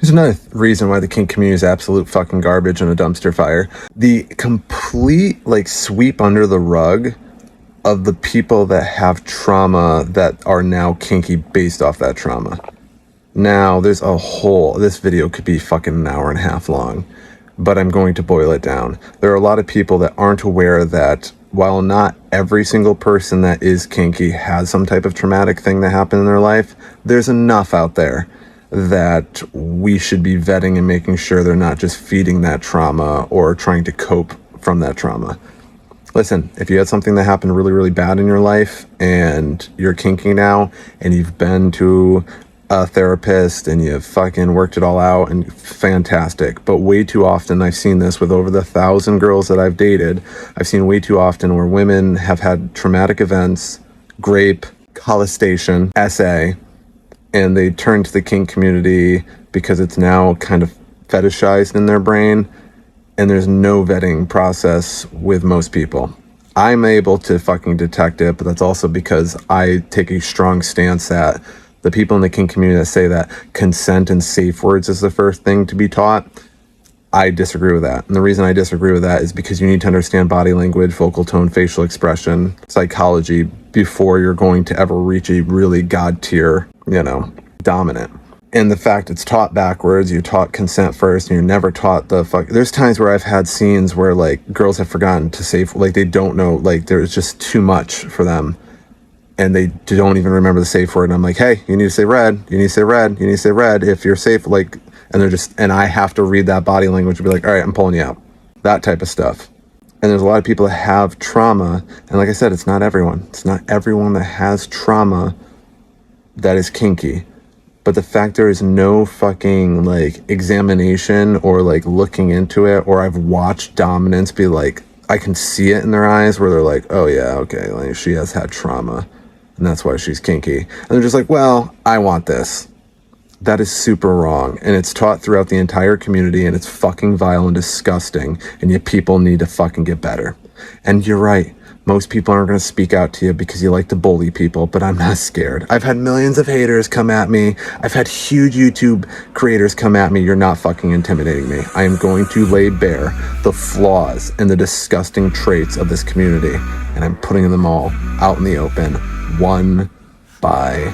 There's another reason why the kink community is absolute fucking garbage and a dumpster fire. The complete, like, sweep under the rug of the people that have trauma that are now kinky based off that trauma. Now, there's a whole... This video could be fucking an hour and a half long, but I'm going to boil it down. There are a lot of people that aren't aware that while not every single person that is kinky has some type of traumatic thing that happened in their life, there's enough out there that we should be vetting and making sure they're not just feeding that trauma or trying to cope from that trauma. Listen, if you had something that happened really, really bad in your life and you're kinky now and you've been to a therapist and you've fucking worked it all out, and fantastic. But way too often, I've seen this with over the 1,000 girls that I've dated, I've seen way too often where women have had traumatic events, grape, molestation, SA, and they turn to the kink community because it's now kind of fetishized in their brain, and there's no vetting process with most people. I'm able to fucking detect it, but that's also because I take a strong stance that the people in the kink community that say that consent and safe words is the first thing to be taught, I disagree with that. And the reason I disagree with that is because you need to understand body language, vocal tone, facial expression, psychology before you're going to ever reach a really god tier, dominant. And the fact it's taught backwards, you're taught consent first and you're never taught the fuck. There's times where I've had scenes where like girls have forgotten to say, like they don't know, like there's just too much for them and they don't even remember the safe word. And I'm like, hey, you need to say red, you need to say red, you need to say red if you're safe, like, and I have to read that body language and be like, all right, I'm pulling you out. That type of stuff. And there's a lot of people that have trauma. And like I said, it's not everyone. It's not everyone that has trauma that is kinky. But the fact there is no fucking like examination or like looking into it, or I've watched dominants be like, I can see it in their eyes where they're like, oh yeah, okay, like she has had trauma and that's why she's kinky. And they're just like, well, I want this. That is super wrong. And it's taught throughout the entire community and it's fucking vile and disgusting. And yet people need to fucking get better. And you're right. Most people aren't going to speak out to you because you like to bully people, but I'm not scared. I've had millions of haters come at me. I've had huge YouTube creators come at me. You're not fucking intimidating me. I am going to lay bare the flaws and the disgusting traits of this community, and I'm putting them all out in the open, one by